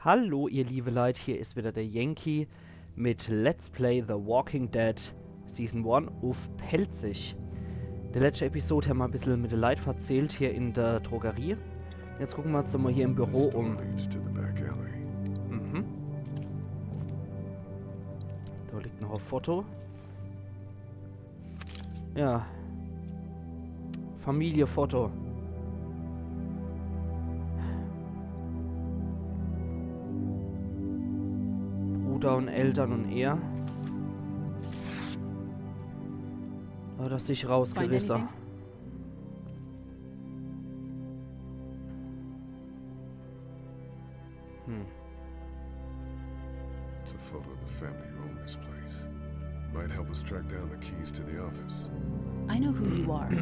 Hallo ihr liebe Leute, hier ist wieder der Jenki mit Let's Play The Walking Dead Season 1 uff pälzisch. In der letzten Episode haben wir ein bisschen mit der Leute verzählt hier in der Drogerie. Jetzt gucken wir uns mal hier im Büro um. Mhm. Da liegt noch ein Foto. Ja. Familienfoto. Bruder und Eltern und er. Hat er sich rausgerissen. It's a photo of the family who own this place. Might help us track down the keys to the office. I know who you are.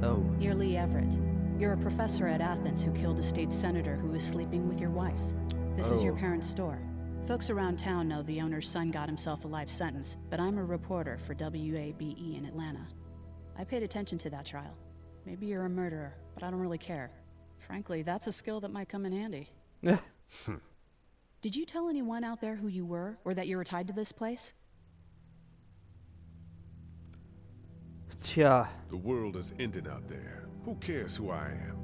Oh. You're Lee Everett. You're a professor at Athens who killed a state senator who was sleeping with your wife. This is your parents' store. Folks around town know the owner's son got himself a life sentence, but I'm a reporter for WABE in Atlanta. I paid attention to that trial. Maybe you're a murderer, but I don't really care. Frankly, that's a skill that might come in handy. Did you tell anyone out there who you were, or that you were tied to this place? Tja. The world has ended out there. Who cares who I am?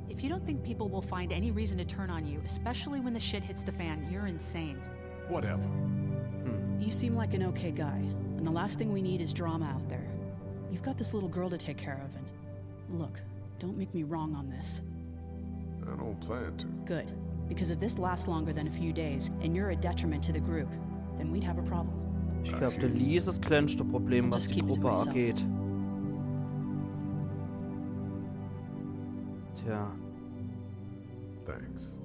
If you don't think people will find any reason to turn on you, especially when the shit hits the fan, you're insane. Whatever. You seem like an okay guy, and the last thing we need is drama out there. You've got this little girl to take care of, and look, don't make me wrong on this. I don't plan to. Good, because if this lasts longer than a few days, and you're a detriment to the group, then we'd have a problem. Ich glaube, der Lee ist das kleinste Problem, was die Gruppe angeht. Tja. Thanks.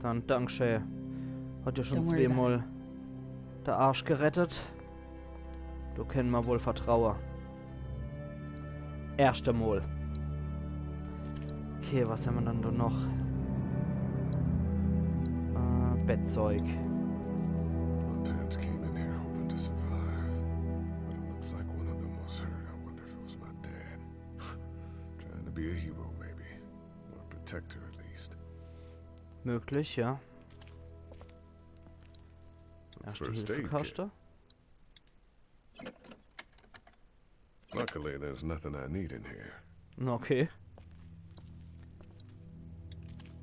Dann Dankeschön. Hat ja schon zweimal der Arsch gerettet. Du können wir wohl vertrauen. Erste Mal. Okay, was haben wir dann da noch? Bettzeug. My parents came in here hoping to survive, but it looks like one of them was hurt. I wonder if it was my dad. Trying to be a hero, maybe. Or a protector, at least. Möglich, ja. Erste First aid Hilfekaste. kit. Luckily, there's nothing I need in here. Okay.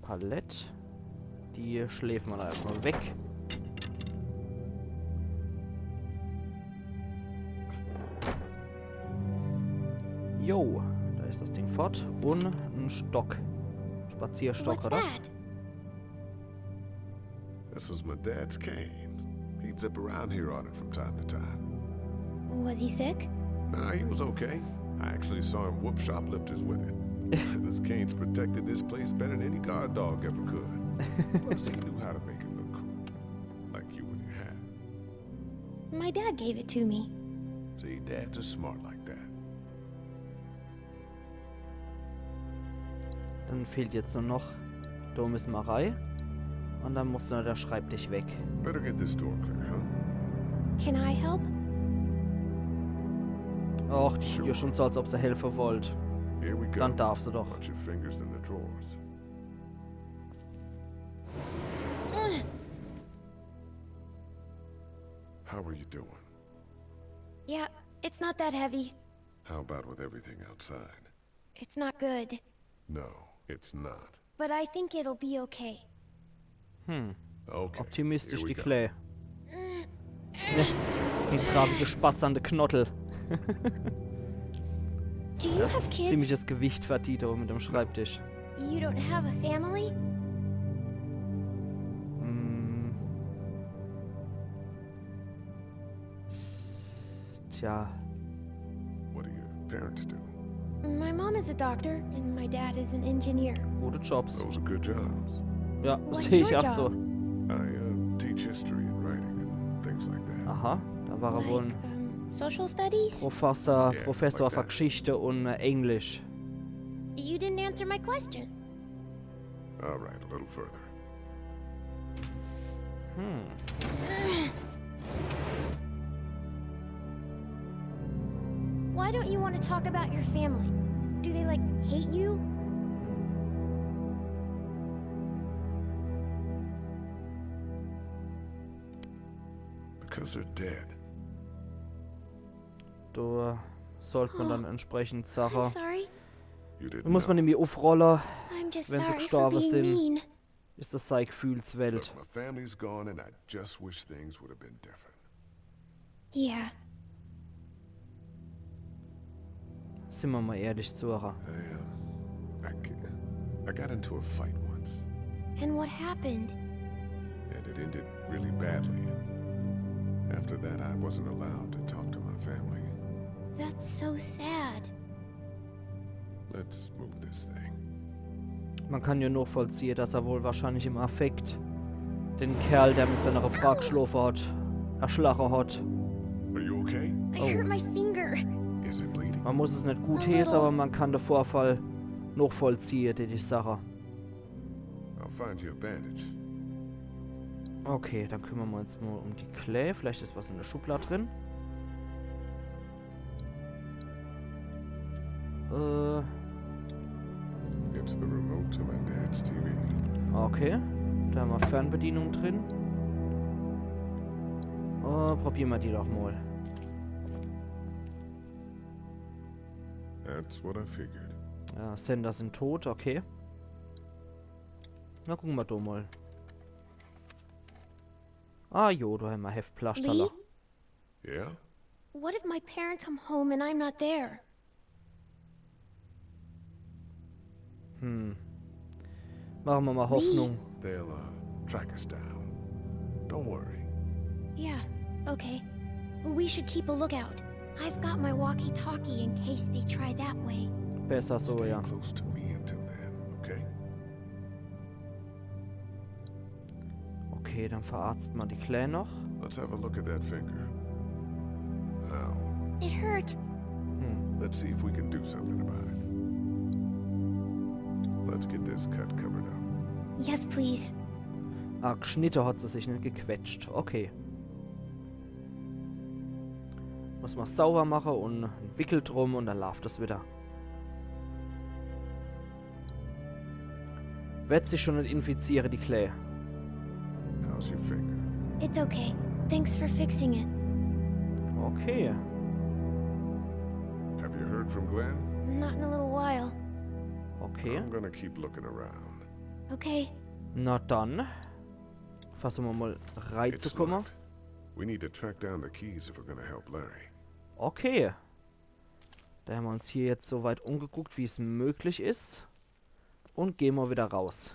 Palett. Die schläft man erstmal weg. Jo, da ist das Ding fort. Und ein Stock. Spazierstock, What's oder? that? This was my dad's cane. He'd zip around here on it from time to time. Was he sick? Nah, he was okay. I actually saw him whoop shoplifters with it. This cane's protected this place better than any guard dog ever could. Plus, he knew how to make it look cool. Like you with your hat. My dad gave it to me. See, dads are smart like that. Dann fehlt jetzt nur noch Domesmarei. Und dann muss nur der Schreibtisch weg. Better get this door clear, huh? Can I help? Och, die tut ja schon so, als ob sie helfen wollt. Here we go. Dann darf sie doch. Watch your fingers in the drawers. How are you doing? Yeah, it's not that heavy. How about with everything outside? It's not good. No, it's not. But I think it'll be okay. Okay. Optimistisch here we die go. Klee. Den trabige Spatz an de Knottel. Do you have kids? Ziemliches Gewicht für Tito mit dem Schreibtisch. You don't have a family? Tja. What do your parents do? My mom is a doctor, and my dad is an engineer. Gute Jobs. Those are good jobs. Ja, What's sehe ich your auch so. I teach history and writing and things like that. Aha, da war er wohl ein Social studies? Professor Yeah, für like that. Geschichte und Englisch. You didn't answer my question. All right, a little further. Why don't you want to talk about your family? Do they, like, hate you? because they're dead. Da sollte man dann entsprechend I'm Sachen. sorry. You Da didn't muss man know. nämlich aufrollen, I'm just wenn sie sorry for gestorben being sind. mean. Ist das seine Gefühlswelt. Look, my family's gone and I just wish things would have been different. Yeah. Sind wir mal ehrlich, Zora. I got into a fight once, And what happened? and it ended really badly. And after that, I wasn't allowed to talk to my family. That's so sad. Let's move this thing. Man kann ja nur vollziehen, dass er wohl wahrscheinlich im Affekt den Kerl, der mit seiner Frau geschlafen hat, erschlagen hat. Are you okay? I Oh. hurt my finger. Is it bleeding? Man muss es nicht gut A heißen, little. aber man kann den Vorfall noch vollziehen, die Sache. I'll find you a bandage. Okay, dann kümmern wir uns mal um die Clay. Vielleicht ist was in der Schublade drin. It's the remote to my dad's TV. Okay. Da haben wir Fernbedienung drin. Probieren wir die doch mal. That's what I figured. Ja, Sender sind tot, okay. Na, gucken wir da mal. Ah, jo, da haben wir Heftplastaller. Yeah? What if my parents come home and I'm not there? Machen wir mal Hoffnung. They'll track us down. Don't worry. Yeah, okay. We should keep a lookout. I've got my walkie-talkie in case they try that way. Besser so, Stay ja. close to me until then, okay? Okay, dann verarzten wir die Clay noch. Let's have a look at that finger. Now, It hurt. let's see if we can do something about it. Let's get this cut covered up. Yes, please. Ah, geschnitten hat sie sich nicht gequetscht. Okay. Muss man sauber machen und einen Wickel drum und dann läuft das wieder. Wird sich schon nicht infizieren, die Clay. How's your finger? It's okay. Thanks for fixing it. Okay. Have you heard from Glenn? Not in a little while. Okay. I'm gonna keep looking around. Okay. Na dann. Versuchen wir mal It's reinzukommen. locked. We need to track down the keys if we're gonna help Larry. Okay. Da haben wir uns hier jetzt so weit umgeguckt, wie es möglich ist. Und gehen wir wieder raus.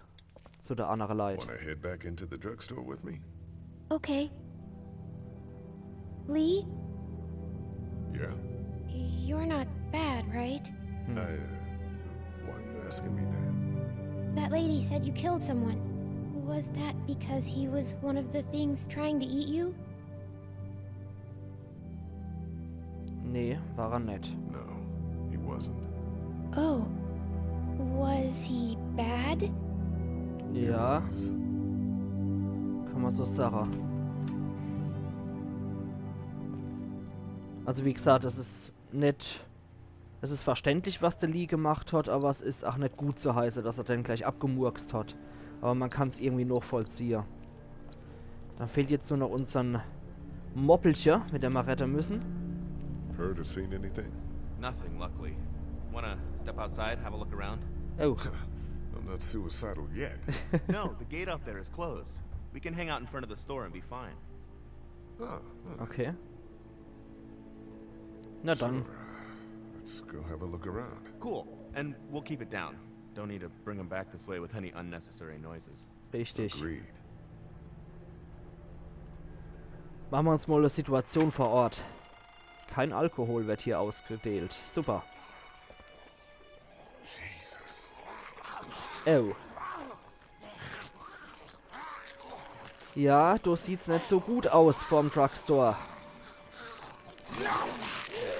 Zu der anderen Leute. Wanna head back into the drugstore with me? Okay. Lee, Yeah? you're not bad, right? Why are you asking me that? That lady said you killed someone. Was that because he was one of the things trying to eat you? Nee, war er nicht. No, he wasn't. Oh. Was he bad? Ja, Yes. kann man so sagen. Also wie gesagt, es ist nicht... Es ist verständlich, was der Lee gemacht hat, aber es ist auch nicht gut zu heißen, dass er den gleich abgemurkst hat. Aber man kann es irgendwie noch vollziehen. Dann fehlt jetzt nur noch unseren Moppelchen, mit dem wir retten müssen. Heard or seen anything? Nothing, luckily. Wanna step outside, have a look around? Oh, I'm not suicidal yet. No, the gate out there is closed. We can hang out in front of the store and be fine. okay. Na dann. Sure, let's go have a look around. Cool. And we'll keep it down. Don't need to bring them back this way with any unnecessary noises. Richtig. Agreed. Machen wir uns mal eine Situation vor Ort. Kein Alkohol wird hier ausgedealt. Super. Jesus. Oh. Ja, du sieht's nicht so gut aus vorm Drugstore.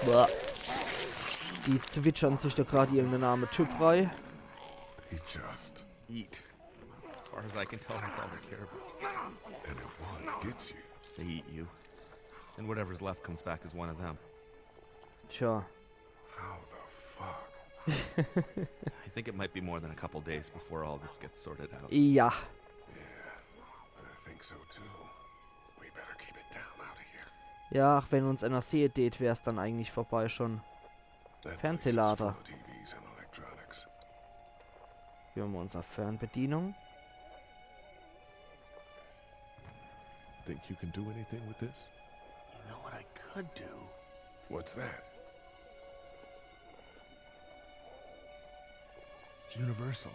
Boah. Die zwitschern sich da gerade irgendeinen Namen Typ rein. They just. Eat. As far as I can tell, that's all they care about. And if one gets you, They eat you. And whatever's left comes back as one of them. Tja. how the fuck? I think it might be more than a couple days before all this gets sorted out. Ja. I think so too. We better keep it down out of here. Ja, ach, wenn uns einer seht, wäre es dann eigentlich vorbei schon. That place is Fernsehlader. full of TVs and electronics. Hier haben wir unsere Fernbedienung. Think you can do anything with this? You know what I could do? What's that? It's universal.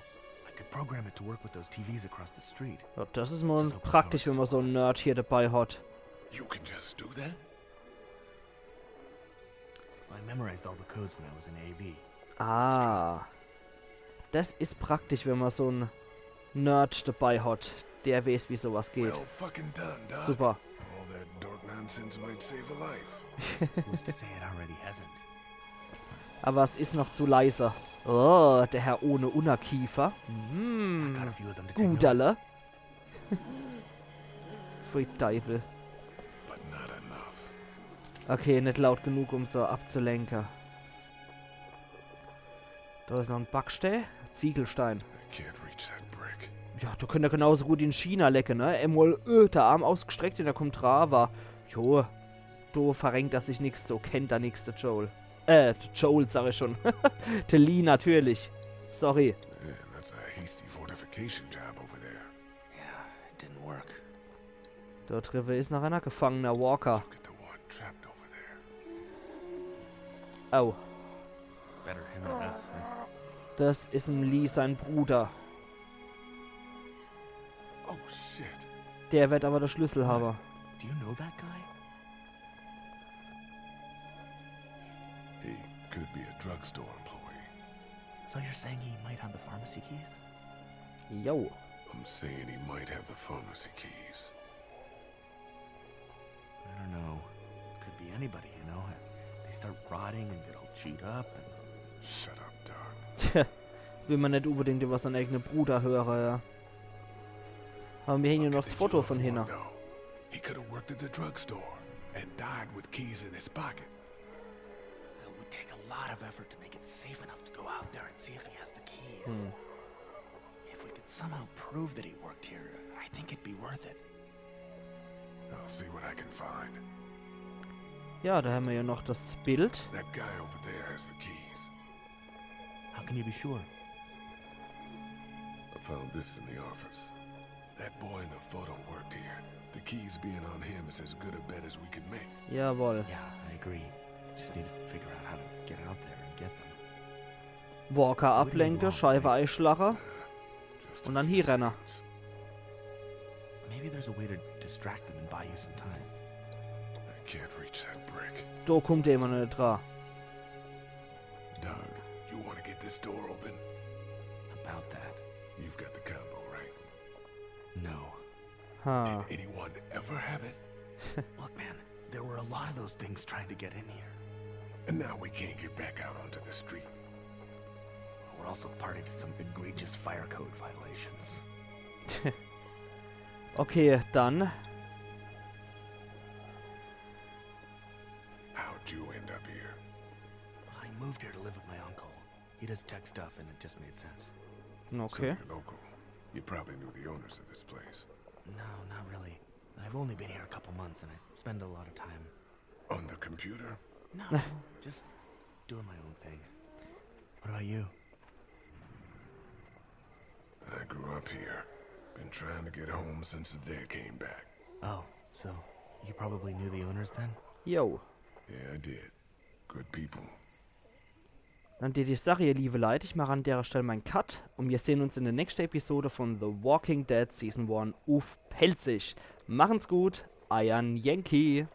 I could program it to work with those TVs across the street. Ja, das ist mal praktisch, wenn man so einen Nerd hier dabei hat. You can just do that? I memorized all the codes when I was in AV. Ah. Das ist praktisch, wenn man so einen Nerd dabei hat. Der weiß, wie sowas geht. Well fucking done, Doc. Super. All that dork nonsense might save a life. Who's to say it already hasn't? Aber es ist noch zu leise. Oh, der Herr ohne Unterkiefer. I got a few of them to take Guderle. notes. Pfui Teufel. But not enough. Okay, nicht laut genug, um so abzulenken. Da ist noch ein Backstell. Ziegelstein. I can't reach that brick. Ja, du könnt ja genauso gut in China lecken, ne? Einmal, der Arm ausgestreckt und da kommt Rava. Jo, du verrenkt das sich nix, du kennt da nix, der Joel. Joel, sag ich schon. Der Lee natürlich. Sorry. Man, that's a hasty fortification job over there. Yeah, it didn't work. Dort drüben ist noch einer gefangener Walker. Look at the one trapped over there. Oh, Better him than us, huh? das ist ein Lee, sein Bruder. Oh shit. Der wird aber der Schlüsselhaber. Do you know that guy? He could be a drugstore employee. So you're saying he might have the pharmacy keys? Jo. I'm saying he might have the pharmacy keys. I don't know. Could be anybody, you know? They start rotting and get all chewed up and... Shut up, Doc. Tja, will man nicht unbedingt über seinen eigenen Bruder hören, ja. Haben wir hier nur noch das Foto von hinten. He could have worked at the drugstore and died with keys in his pocket. It would take a lot of effort to make it safe enough to go out there and see if he has the keys. If we could somehow prove that he worked here, I think it'd be worth it. I'll see what I can find. Ja, da haben wir ja noch das Bild. That guy over there has the keys. How can you be sure? I found this in the office. That boy in the photo worked here. The keys being on him is as good a bet as we can make. Jawohl. Yeah, I agree. Just need to figure out how to get out there and get them. Walker ablenke, Scheibe einschlache. Just a Und dann few hier Renner. seconds. Maybe there's a way to distract them and buy you some time. I can't reach that brick. Da kommt der immer nicht dran. Doug, you want to get this door open? About that. You've got the combo, right? No. Ha. Did anyone ever have it? Look, man, there were a lot of those things trying to get in here. And now we can't get back out onto the street. We're also party to some egregious fire code violations. Okay, dann. How'd you end up here? I moved here to live with my uncle. He does tech stuff and it just made sense. So Okay. you're local. You probably knew the owners of this place. No, not really. I've only been here a couple months and I spend a lot of time. On the computer? No, just doing my own thing. What about you? I grew up here. Been trying to get home since the day I came back. Oh, so you probably knew the owners then? Jo. Yeah, I did. Good people. Dann dir die Sache, ihr liebe Leute. Ich mache an der Stelle meinen Cut. Und wir sehen uns in der nächsten Episode von The Walking Dead Season 1 uff pälzisch. Machen's gut. Euer Jenki.